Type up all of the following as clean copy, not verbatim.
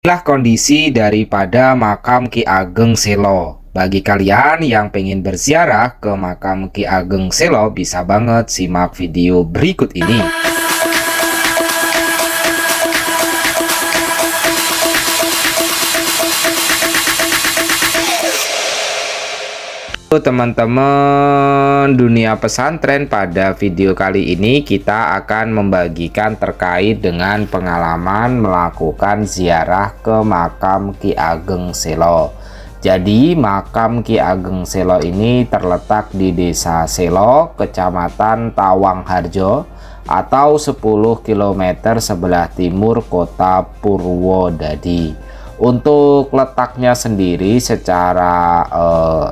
Inilah kondisi daripada makam Ki Ageng Selo. Bagi kalian yang pengen berziarah ke makam Ki Ageng Selo, bisa banget simak video berikut ini. Teman-teman dunia pesantren, pada video kali ini kita akan membagikan terkait dengan pengalaman melakukan ziarah ke makam Ki Ageng Selo. Jadi makam Ki Ageng Selo ini terletak di Desa Selo, Kecamatan Tawangharjo, atau 10 km sebelah timur kota Purwodadi. Untuk letaknya sendiri secara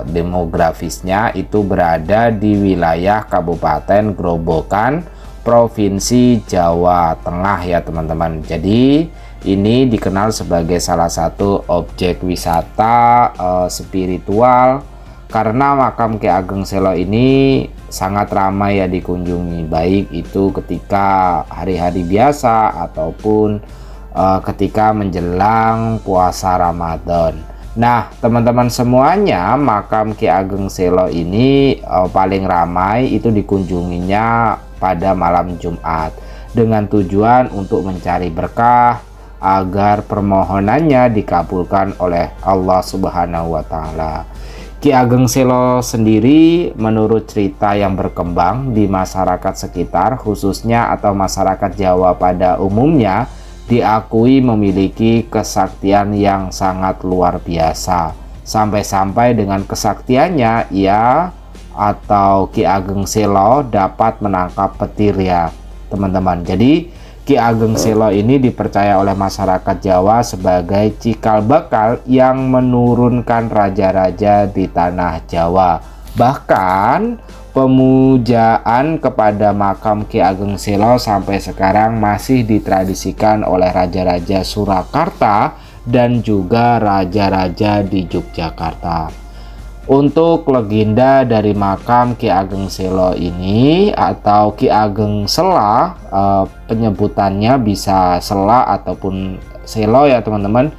demografisnya itu berada di wilayah Kabupaten Grobogan, Provinsi Jawa Tengah ya teman-teman. Jadi ini dikenal sebagai salah satu objek wisata spiritual karena makam Ki Ageng Selo ini sangat ramai ya dikunjungi, baik itu ketika hari-hari biasa ataupun ketika menjelang puasa Ramadan. Nah teman-teman semuanya, makam Ki Ageng Selo ini paling ramai itu dikunjunginya pada malam Jumat dengan tujuan untuk mencari berkah agar permohonannya dikabulkan oleh Allah Subhanahu wa Ta'ala. Ki Ageng Selo sendiri menurut cerita yang berkembang di masyarakat sekitar, khususnya atau masyarakat Jawa pada umumnya, diakui memiliki kesaktian yang sangat luar biasa. Sampai-sampai dengan kesaktiannya ia atau Ki Ageng Selo dapat menangkap petir ya teman-teman. Jadi Ki Ageng Selo ini dipercaya oleh masyarakat Jawa sebagai cikal bakal yang menurunkan raja-raja di tanah Jawa. Bahkan pemujaan kepada makam Ki Ageng Selo sampai sekarang masih ditradisikan oleh raja-raja Surakarta dan juga raja-raja di Yogyakarta. Untuk legenda dari makam Ki Ageng Selo ini atau Ki Ageng Sela, penyebutannya bisa Sela ataupun Selo ya teman-teman,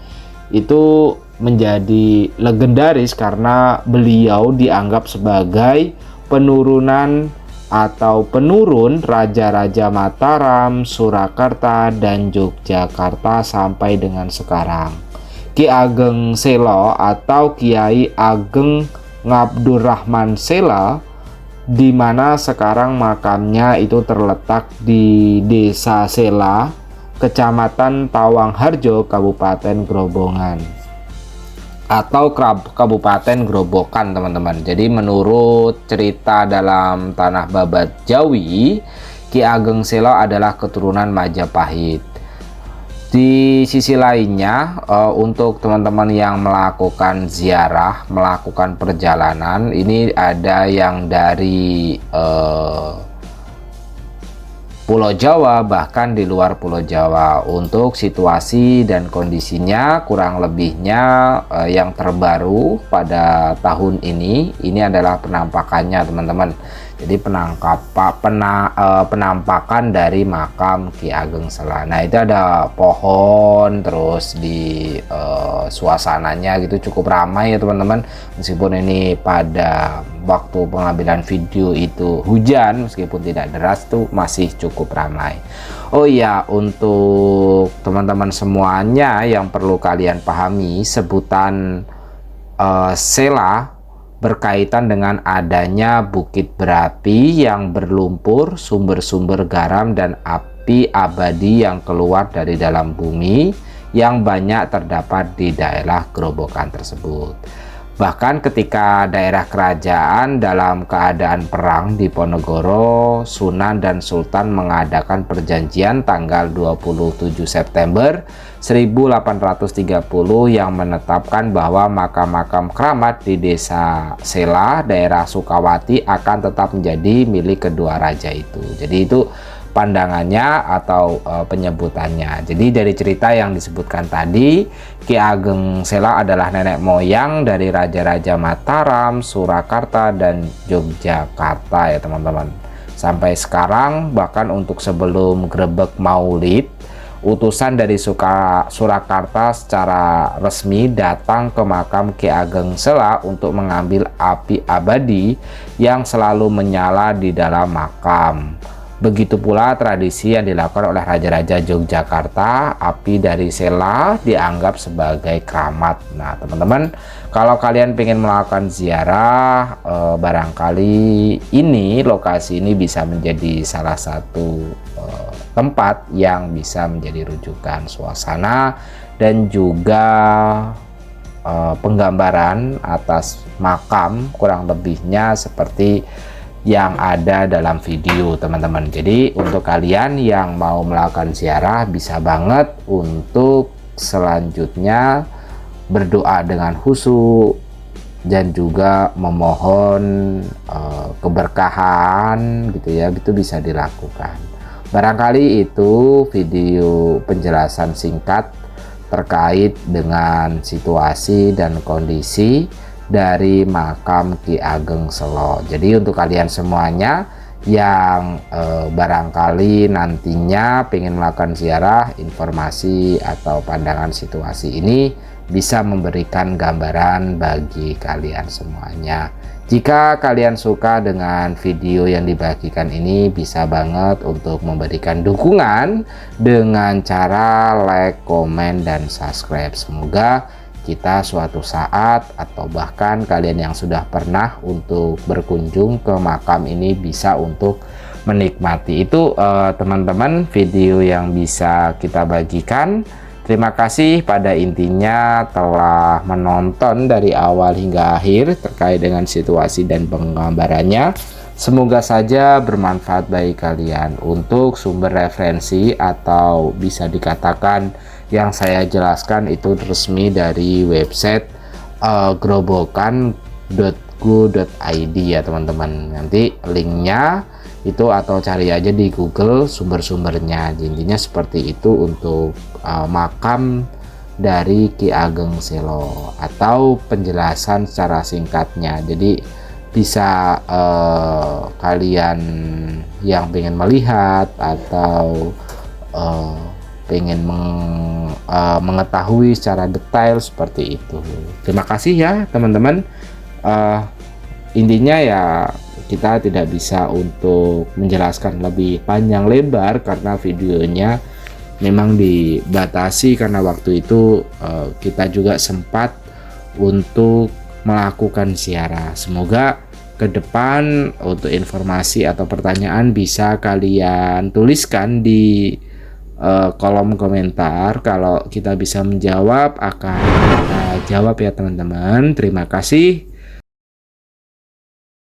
itu menjadi legendaris karena beliau dianggap sebagai penurunan atau penurun raja-raja Mataram, Surakarta, dan Yogyakarta sampai dengan sekarang. Ki Ageng Selo atau Kiai Ageng Ngabdurrahman Sela, di mana sekarang makamnya itu terletak di Desa Sela, Kecamatan Tawangharjo, Kabupaten Grobogan atau Kabupaten Grobogan teman-teman. Jadi menurut cerita dalam Tanah Babat Jawi, Ki Ageng Selo adalah keturunan Majapahit. Di sisi lainnya, untuk teman-teman yang melakukan ziarah, melakukan perjalanan, ini ada yang dari Pulau Jawa, bahkan di luar Pulau Jawa. Untuk situasi dan kondisinya kurang lebihnya yang terbaru pada tahun ini adalah penampakannya teman-teman. Jadi penampakan dari makam Ki Ageng Sela. Nah itu ada pohon, terus di suasananya gitu cukup ramai ya teman-teman. Meskipun ini pada waktu pengambilan video itu hujan, meskipun tidak deras tuh masih cukup ramai. Oh iya, untuk teman-teman semuanya yang perlu kalian pahami, sebutan Sela berkaitan dengan adanya bukit berapi yang berlumpur, sumber-sumber garam dan api abadi yang keluar dari dalam bumi yang banyak terdapat di daerah Grobogan tersebut. Bahkan ketika daerah kerajaan dalam keadaan perang di Ponorogo, Sunan dan Sultan mengadakan perjanjian tanggal 27 September 1830 yang menetapkan bahwa makam-makam keramat di Desa Sela, daerah Sukawati akan tetap menjadi milik kedua raja itu. Jadi itu pandangannya atau penyebutannya. Jadi dari cerita yang disebutkan tadi, Ki Ageng Sela adalah nenek moyang dari raja-raja Mataram, Surakarta, dan Yogyakarta ya teman-teman. Sampai sekarang, bahkan untuk sebelum grebek Maulid, utusan dari Surakarta secara resmi datang ke makam Ki Ageng Sela untuk mengambil api abadi yang selalu menyala di dalam makam. Begitu pula tradisi yang dilakukan oleh Raja-Raja Yogyakarta, api dari Sela dianggap sebagai keramat. Nah teman-teman, kalau kalian pengen melakukan ziarah, barangkali lokasi ini bisa menjadi salah satu tempat yang bisa menjadi rujukan suasana dan juga penggambaran atas makam kurang lebihnya seperti yang ada dalam video teman-teman. Jadi untuk kalian yang mau melakukan ziarah bisa banget untuk selanjutnya berdoa dengan khusyuk dan juga memohon keberkahan gitu ya, itu bisa dilakukan. Barangkali itu video penjelasan singkat terkait dengan situasi dan kondisi dari makam Ki Ageng Sela. Jadi untuk kalian semuanya yang barangkali nantinya pengen melakukan ziarah, informasi atau pandangan situasi ini bisa memberikan gambaran bagi kalian semuanya. Jika kalian suka dengan video yang dibagikan ini, bisa banget untuk memberikan dukungan dengan cara like, komen, dan subscribe. Semoga kita suatu saat atau bahkan kalian yang sudah pernah untuk berkunjung ke makam ini bisa untuk menikmati itu teman-teman video yang bisa kita bagikan. Terima kasih pada intinya telah menonton dari awal hingga akhir terkait dengan situasi dan penggambarannya. Semoga saja bermanfaat bagi kalian. Untuk sumber referensi atau bisa dikatakan yang saya jelaskan itu resmi dari website grobogan.go.id ya teman-teman. Nanti linknya itu atau cari aja di Google sumber-sumbernya. Intinya seperti itu untuk makam dari Ki Ageng Sela atau penjelasan secara singkatnya. Jadi bisa kalian yang pengen melihat atau pengen mengetahui secara detail seperti itu. Terima kasih ya teman-teman. Intinya ya kita tidak bisa untuk menjelaskan lebih panjang lebar karena videonya memang dibatasi karena waktu itu kita juga sempat untuk melakukan ziarah. Semoga ke depan untuk informasi atau pertanyaan bisa kalian tuliskan di kolom komentar. Kalau kita bisa menjawab akan kita jawab ya teman-teman. Terima kasih.